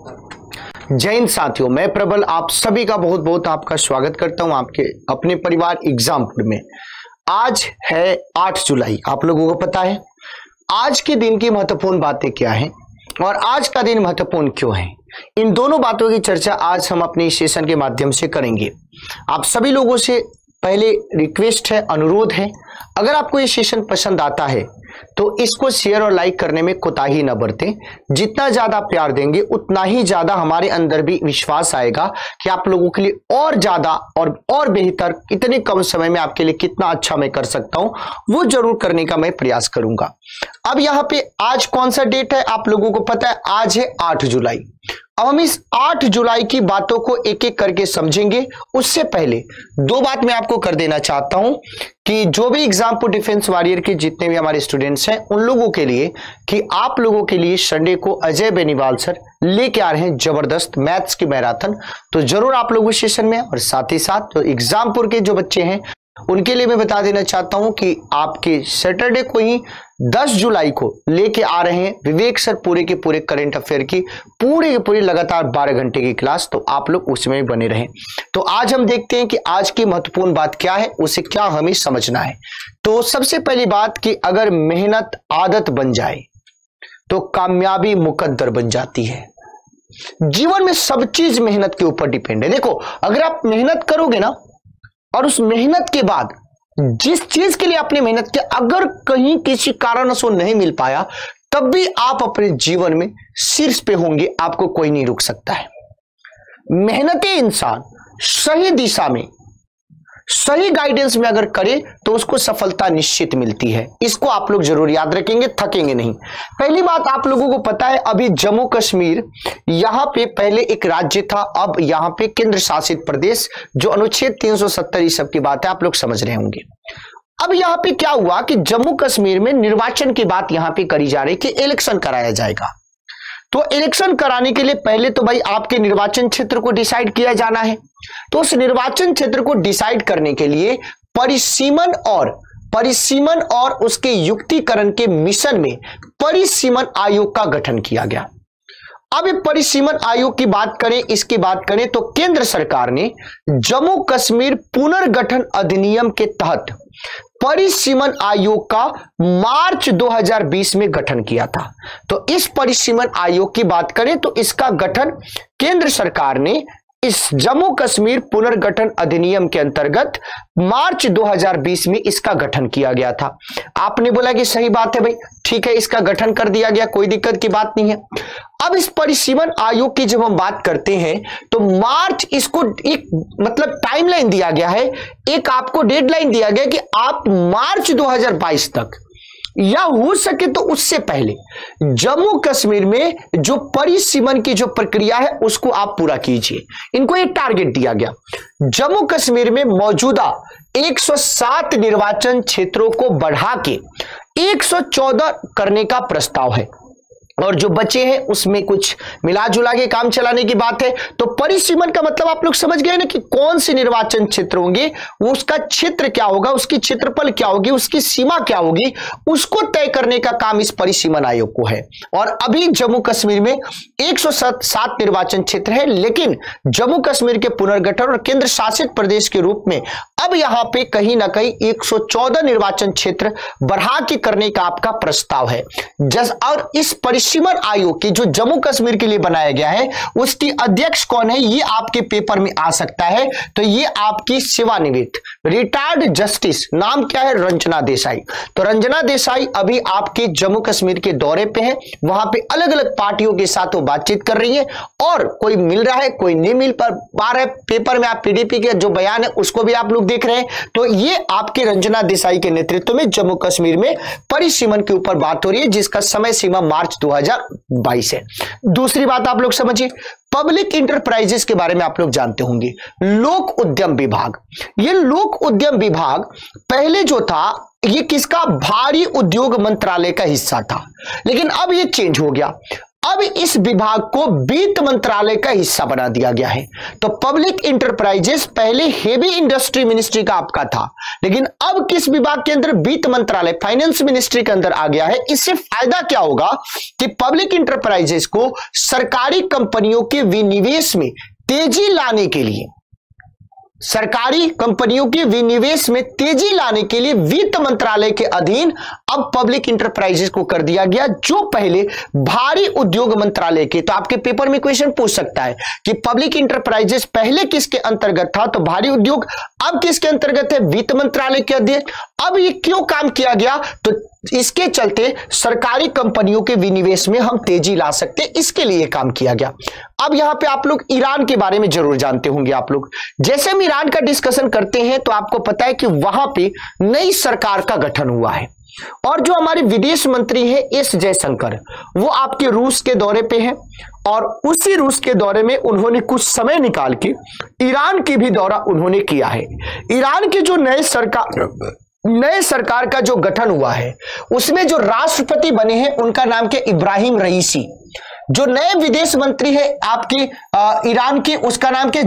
जय हिंद साथियों, मैं प्रबल आप सभी का बहुत बहुत आपका स्वागत करता हूं आपके अपने परिवार एग्जामपुर में। आज है 8 जुलाई। आप लोगों को पता है आज के दिन की महत्वपूर्ण बातें क्या हैं और आज का दिन महत्वपूर्ण क्यों है। इन दोनों बातों की चर्चा आज हम अपने सेशन के माध्यम से करेंगे। आप सभी लोगों से पहले रिक्वेस्ट है, अनुरोध है, अगर आपको ये सेशन पसंद आता है तो इसको शेयर और लाइक करने में कोताही न बरतें। जितना ज्यादा प्यार देंगे उतना ही ज्यादा हमारे अंदर भी विश्वास आएगा कि आप लोगों के लिए और ज्यादा और बेहतर इतने कम समय में आपके लिए कितना अच्छा मैं कर सकता हूं वो जरूर करने का मैं प्रयास करूंगा। अब यहाँ पे आज कौन सा डेट है आप लोगों को पता है, आज है 8 जुलाई। अब हम इस 8 जुलाई की बातों को एक एक करके समझेंगे। उससे पहले दो बात मैं आपको कर देना चाहता हूं कि जो भी एग्जामपुर डिफेंस वॉरियर के जितने भी हमारे स्टूडेंट्स हैं उन लोगों के लिए कि आप लोगों के लिए संडे को अजय बेनीवाल सर लेके आ रहे हैं जबरदस्त मैथ्स की मैराथन। तो जरूर आप लोग उस सेशन में, और साथ ही साथ तो एग्जामपुर के जो बच्चे हैं उनके लिए मैं बता देना चाहता हूं कि आपके सैटरडे को ही 10 जुलाई को लेके आ रहे हैं विवेक सर पूरे के पूरे करंट अफेयर की पूरी लगातार 12 घंटे की क्लास। तो आप लोग उसमें भी बने रहें। तो आज हम देखते हैं कि आज की महत्वपूर्ण बात क्या है, उसे क्या हमें समझना है। तो सबसे पहली बात कि अगर मेहनत आदत बन जाए तो कामयाबी मुकद्दर बन जाती है। जीवन में सब चीज मेहनत के ऊपर डिपेंड है। देखो, अगर आप मेहनत करोगे ना और उस मेहनत के बाद जिस चीज के लिए आपने मेहनत किया अगर कहीं किसी कारण से नहीं मिल पाया तब भी आप अपने जीवन में शीर्ष पे होंगे, आपको कोई नहीं रोक सकता है। मेहनती इंसान सही दिशा में सही गाइडेंस में अगर करे तो उसको सफलता निश्चित मिलती है। इसको आप लोग जरूर याद रखेंगे, थकेंगे नहीं। पहली बात आप लोगों को पता है अभी जम्मू कश्मीर यहां पे पहले एक राज्य था, अब यहां पे केंद्र शासित प्रदेश, जो अनुच्छेद 370 इस सब की बात है आप लोग समझ रहे होंगे। अब यहां पे क्या हुआ कि जम्मू कश्मीर में निर्वाचन की बात यहां पे करी जा रही कि इलेक्शन कराया जाएगा। तो इलेक्शन कराने के लिए पहले तो भाई आपके निर्वाचन क्षेत्र को डिसाइड किया जाना है। तो उस निर्वाचन क्षेत्र को डिसाइड करने के लिए परिसीमन और उसके युक्तिकरण के मिशन में परिसीमन आयोग का गठन किया गया। अब ये परिसीमन आयोग की बात करें, इसकी बात करें तो केंद्र सरकार ने जम्मू कश्मीर पुनर्गठन अधिनियम के तहत परिसीमन आयोग का मार्च 2020 में गठन किया था। तो इस परिसीमन आयोग की बात करें तो इसका गठन केंद्र सरकार ने इस जम्मू कश्मीर पुनर्गठन अधिनियम के अंतर्गत मार्च 2020 में इसका गठन किया गया था। आपने बोला कि सही बात है भाई, ठीक है, इसका गठन कर दिया गया, कोई दिक्कत की बात नहीं है। अब इस परिसीमन आयोग की जब हम बात करते हैं तो मार्च, इसको एक मतलब टाइमलाइन दिया गया है, एक आपको डेडलाइन दिया गया कि आप मार्च 2022 तक या हो सके तो उससे पहले जम्मू कश्मीर में जो परिसीमन की जो प्रक्रिया है उसको आप पूरा कीजिए। इनको एक टारगेट दिया गया। जम्मू कश्मीर में मौजूदा 107 निर्वाचन क्षेत्रों को बढ़ा के 114 करने का प्रस्ताव है और जो बचे हैं उसमें कुछ मिला जुला के काम चलाने की बात है। तो परिसीमन का मतलब आप लोग समझ गए ना कि कौन से निर्वाचन क्षेत्र होंगे, वो उसका क्षेत्र क्या होगा, उसकी क्षेत्रफल क्या होगी, उसकी सीमा क्या होगी, उसको तय करने का काम इस परिसीमन आयोग को है। और अभी जम्मू कश्मीर में 107 निर्वाचन क्षेत्र है, लेकिन जम्मू कश्मीर के पुनर्गठन और केंद्र शासित प्रदेश के रूप में अब यहां पे कहीं ना कहीं 114 निर्वाचन क्षेत्र बढ़ा के करने का आपका प्रस्ताव है। और इस परिसीमन आयोग की जो जम्मू कश्मीर के लिए बनाया गया है उसकी अध्यक्ष कौन है ये आपके पेपर में आ सकता है। तो ये आपकी सेवानिवृत्त रिटायर्ड जस्टिस, नाम क्या है, रंजना देसाई। तो रंजना देसाई अभी आपके जम्मू कश्मीर के दौरे पे है, वहां पे अलग अलग पार्टियों के साथ वो बातचीत कर रही है और कोई मिल रहा है कोई नहीं मिल पा रहा है। पेपर में आप पीडीपी के जो बयान है उसको भी आप लोग देख रहे हैं। तो ये आपके रंजना देसाई के नेतृत्व में जम्मू कश्मीर में परिसीमन के ऊपर बात हो रही है जिसका समय सीमा मार्च 2022 है। दूसरी बात आप लोग समझिए, पब्लिक इंटरप्राइजेस के बारे में आप लोग जानते होंगे, लोक उद्यम विभाग। ये लोक उद्यम विभाग पहले जो था ये किसका, भारी उद्योग मंत्रालय का हिस्सा था, लेकिन अब ये चेंज हो गया। अब इस विभाग को वित्त मंत्रालय का हिस्सा बना दिया गया है। तो पब्लिक इंटरप्राइजेस पहले हेवी इंडस्ट्री मिनिस्ट्री का आपका था, लेकिन अब किस विभाग के अंदर? वित्त मंत्रालय, फाइनेंस मिनिस्ट्री के अंदर आ गया है। इससे फायदा क्या होगा कि पब्लिक इंटरप्राइजेस को सरकारी कंपनियों के विनिवेश में तेजी लाने के लिए, सरकारी कंपनियों के विनिवेश में तेजी लाने के लिए वित्त मंत्रालय के अधीन अब पब्लिक इंटरप्राइजेस को कर दिया गया, जो पहले भारी उद्योग मंत्रालय के। तो आपके पेपर में क्वेश्चन पूछ सकता है कि पब्लिक इंटरप्राइजेस पहले किसके अंतर्गत था? तो भारी उद्योग। अब किसके अंतर्गत है? वित्त मंत्रालय के अधीन। अब ये क्यों काम किया गया? तो इसके चलते सरकारी कंपनियों के विनिवेश में हम तेजी ला सकते, इसके लिए काम किया गया। अब यहां पे आप लोग ईरान के बारे में जरूर जानते होंगे। आप लोग जैसे हम ईरान का डिस्कशन करते हैं तो आपको पता है कि वहां पे नई सरकार का गठन हुआ है, और जो हमारे विदेश मंत्री है एस जयशंकर, वो आपके रूस के दौरे पे हैं, और उसी रूस के दौरे में उन्होंने कुछ समय निकाल के ईरान की भी दौरा उन्होंने किया है। ईरान के जो नए सरकार का जो गठन हुआ है उसमें जो राष्ट्रपति बने हैं उनका नाम क्या? इब्राहिम रईसी। जो नए विदेश मंत्री है आपके ईरान के, उसका नाम क्या?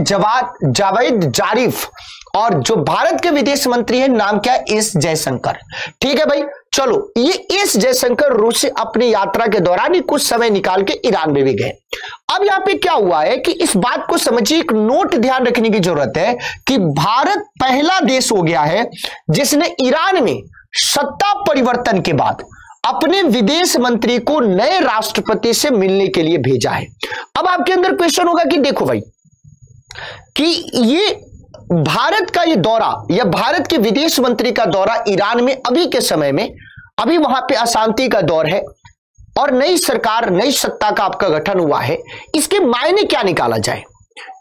जावेद जारिफ। और जो भारत के विदेश मंत्री है नाम क्या? एस जयशंकर। ठीक है भाई, चलो ये एस जयशंकर रूस से अपनी यात्रा के दौरान ही कुछ समय निकाल के ईरान में भी गए। अब यहां पे क्या हुआ है कि इस बात को समझिए, एक नोट ध्यान रखने की जरूरत है कि भारत पहला देश हो गया है जिसने ईरान में सत्ता परिवर्तन के बाद अपने विदेश मंत्री को नए राष्ट्रपति से मिलने के लिए भेजा है। अब आपके अंदर क्वेश्चन होगा कि देखो भाई कि ये भारत का ये दौरा या भारत के विदेश मंत्री का दौरा ईरान में अभी के समय में, अभी वहां पे अशांति का दौर है और नई सरकार, नई सत्ता का आपका गठन हुआ है, इसके मायने क्या निकाला जाए?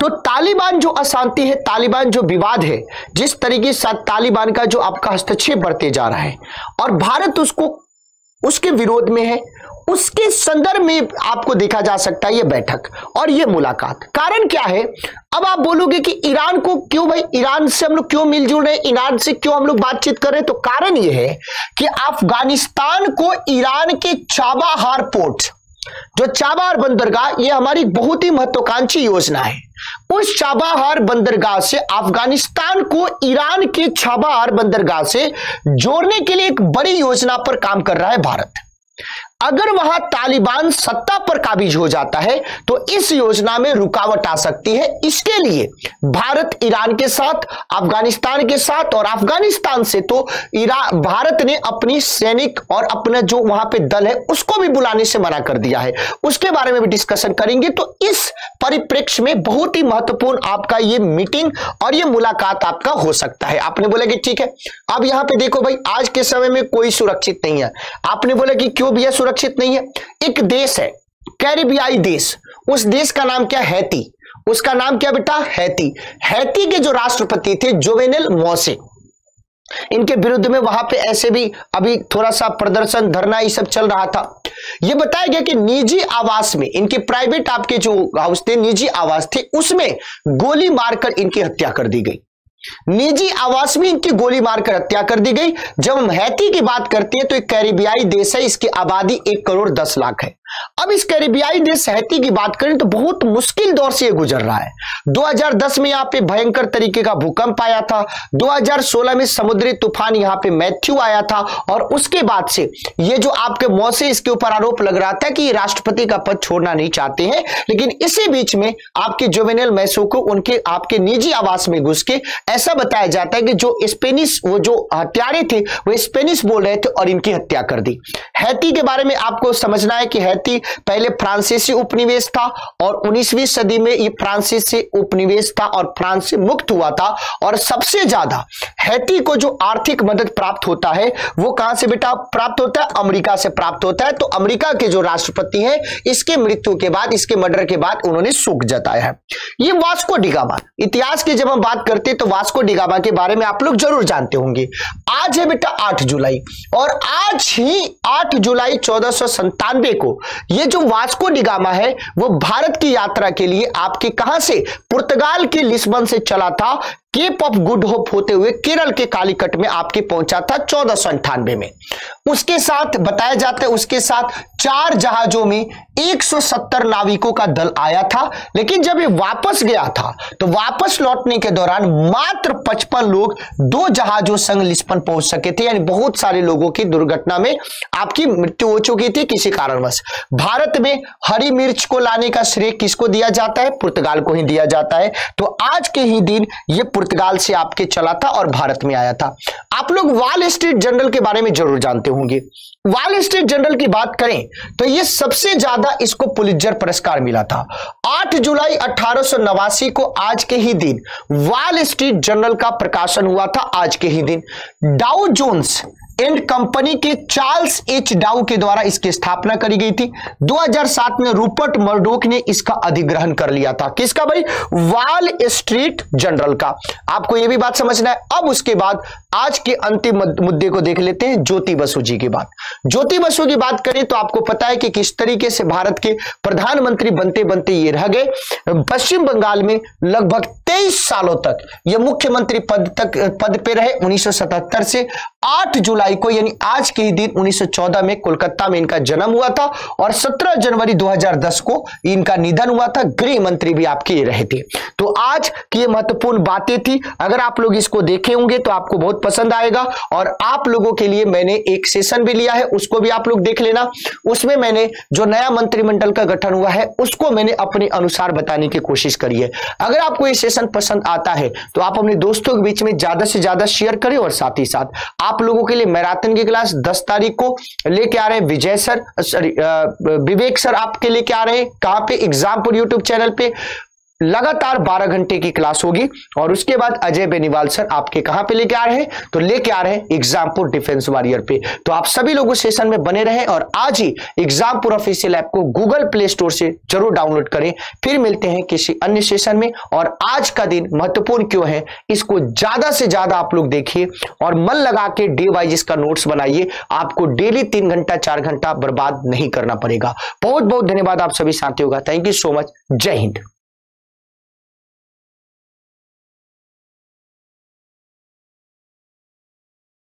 तो तालिबान जो अशांति है, तालिबान जो विवाद है, जिस तरीके से तालिबान का जो आपका हस्तक्षेप बढ़ते जा रहा है और भारत उसके विरोध में है, उसके संदर्भ में आपको देखा जा सकता है ये बैठक और ये मुलाकात। कारण क्या है? अब आप बोलोगे कि ईरान को क्यों भाई, ईरान से हम लोग क्यों मिलजुल रहे हैं, ईरान से क्यों हम लोग बातचीत कर रहे हैं? तो कारण ये है कि अफगानिस्तान को ईरान के चाबाहार पोर्ट, जो चाबाहार बंदरगाह, ये हमारी बहुत ही महत्वाकांक्षी योजना है। उस चाबाहार बंदरगाह से अफगानिस्तान को ईरान के चाबाहार बंदरगाह से जोड़ने के लिए एक बड़ी योजना पर काम कर रहा है भारत। अगर वहां तालिबान सत्ता पर काबिज हो जाता है तो इस योजना में रुकावट आ सकती है। इसके लिए भारत ईरान के साथ, अफगानिस्तान के साथ, और अफगानिस्तान से तो भारत ने अपनी सैनिक और अपना जो वहां पे दल है उसको भी बुलाने से मना कर दिया है। उसके बारे में भी डिस्कशन करेंगे। तो इस परिप्रेक्ष्य में बहुत ही महत्वपूर्ण आपका ये मीटिंग और ये मुलाकात आपका हो सकता है। आपने बोला कि ठीक है, अब यहां पे देखो भाई, आज के समय में कोई सुरक्षित नहीं है। आपने बोला कि क्यों भैया सुरक्षित नहीं है? एक देश है, कैरिबियाई देश, उस देश का नाम क्या? हैती। उसका नाम क्या बेटा? हैती। हैती के जो राष्ट्रपति थे जोवेनेल मोसे, इनके विरुद्ध में वहां पे ऐसे भी अभी थोड़ा सा प्रदर्शन, धरना ये सब चल रहा था। यह बताया गया कि निजी आवास में, इनके प्राइवेट आपके जो हाउस थे, निजी आवास थे, उसमें गोली मारकर इनकी हत्या कर दी गई। निजी आवास में इनकी गोली मारकर हत्या कर दी गई। जब हम हैती की बात करते हैं तो एक कैरिबियाई देश है, इसकी आबादी 1 करोड़ 10 लाख है। अब इस कैरिबियाई देश हैती की बात करें तो बहुत मुश्किल दौर से गुजर रहा है। 2010 में यहां पे भयंकर तरीके का भूकंप आया था। 2016 में समुद्री तूफान यहां पे मैथ्यू आया था, और उसके बाद से ये जो आपके मोसे, इसके ऊपर आरोप लग रहा था कि ये राष्ट्रपति का पद छोड़ना नहीं चाहते हैं। लेकिन इसी बीच में आपके जोवेनेल मोसे को उनके आपके निजी आवास में घुस के ऐसा बताया जाता है कि जो स्पेनिश, वो जो हत्यारे थे वो स्पेनिश बोल रहे थे और इनकी हत्या कर दी। हैती के बारे में आपको समझना है कि हैती पहले फ्रांसीसी उपनिवेश था और 19वीं सदी में ये फ्रांसीसी उपनिवेश था और फ्रांस से मुक्त हुआ था। और सबसे ज्यादा हैती को जो आर्थिक मदद प्राप्त होता है वो कहां से बेटा प्राप्त होता है? अमेरिका से प्राप्त होता है। तो अमेरिका के जो राष्ट्रपति हैं, इसके मृत्यु के बाद, इसके मर्डर के बाद उन्होंने शोक जताया है। ये वास्को डी गामा, इतिहास की जब हम बात करते हैं तो वास्को डी गामा के बारे में आप लोग जरूर जानते होंगे। आज है बेटा 8 जुलाई, और आज ही 8 जुलाई 1497 को ये जो वास्को डी गामा है वो भारत की यात्रा के लिए आपके कहां से? पुर्तगाल के लिस्बन से चला था। केप ऑफ गुड होप होते हुए केरल के कालीकट में आपके पहुंचा था 1498 में। उसके साथ बताया जाता है उसके साथ 4 जहाजों में 170 नाविकों का दल आया था, लेकिन जब ये वापस गया था तो वापस लौटने के दौरान मात्र 55 लोग 2 जहाजों संग लिस्बन पहुंच सके थे, यानी बहुत सारे लोगों की दुर्घटना में आपकी मृत्यु हो चुकी थी किसी कारणवश। भारत में हरी मिर्च को लाने का श्रेय किसको दिया जाता है? पुर्तगाल को ही दिया जाता है। तो आज के ही दिन ये पुर्तगाल से आपके चला था और भारत में आया था। आप लोग वॉल स्ट्रीट जर्नल के बारे में जरूर जानते होंगे। वॉल स्ट्रीट जर्नल की बात करें तो ये सबसे ज्यादा इसको पुलित्जर पुरस्कार मिला था। 8 जुलाई 1889 को आज के ही दिन वॉल स्ट्रीट जर्नल का प्रकाशन हुआ था। आज के ही दिन डाउ जोन्स एंड कंपनी के चार्ल्स एच डाउ के द्वारा इसकी स्थापना करी गई थी। 2007 में रूपर्ट मर्डोक ने इसका अधिग्रहण कर लिया था। किसका भाई? वॉल स्ट्रीट जर्नल का। आपको यह भी बात समझना है। अब उसके बाद आज के अंतिम मुद्दे को देख लेते हैं, ज्योति बसु जी की बात। ज्योति बसु की बात करें तो आपको पता है कि किस तरीके से भारत के प्रधानमंत्री बनते बनते ये रह गए। पश्चिम बंगाल में लगभग 23 सालों तक ये मुख्यमंत्री पद पे रहे। 1977 से 8 जुलाई को यानी आज के ही दिन 1914 में कोलकाता में इनका जन्म हुआ था और 17 जनवरी 2010 को इनका निधन हुआ था। गृह मंत्री भी आपके रहे थे। तो आज की ये महत्वपूर्ण बातें थी। अगर आप लोग इसको देखे होंगे तो आपको बहुत पसंद आएगा। और आप लोगों के लिए मैंने एक सेशन भी लिया है, उसको भी आप लोग देख लेना। उसमें मैंने जो नया मंत्रिमंडल का गठन हुआ है उसको मैंने अपने अनुसार बताने की कोशिश करी है। अगर आपको ये सेशन पसंद आता है तो आप अपने दोस्तों के बीच में ज्यादा से ज्यादा शेयर करें। और साथ ही साथ आप लोगों के लिए मैराथन की क्लास 10 तारीख को लेके आ रहे हैं विवेक सर आपके लेके आ रहे हैं। कहां पे? एग्जामपुर यूट्यूब चैनल पे लगातार 12 घंटे की क्लास होगी। और उसके बाद अजय बेनीवाल सर आपके कहां पे लेके आ रहे हैं? तो लेके आ रहे हैं एग्जामपुर डिफेंस वॉरियर पे। तो आप सभी लोग उस सेशन में बने रहें और आज ही एग्जामपुर ऑफिशियल ऐप को गूगल प्ले स्टोर से जरूर डाउनलोड करें। फिर मिलते हैं किसी अन्य सेशन में। और आज का दिन महत्वपूर्ण क्यों है इसको ज्यादा से ज्यादा आप लोग देखिए और मन लगा के डे वाइज इसका नोट्स बनाइए। आपको डेली 3 घंटा 4 घंटा बर्बाद नहीं करना पड़ेगा। बहुत बहुत धन्यवाद आप सभी साथियों का। Thank you so much. जय हिंद।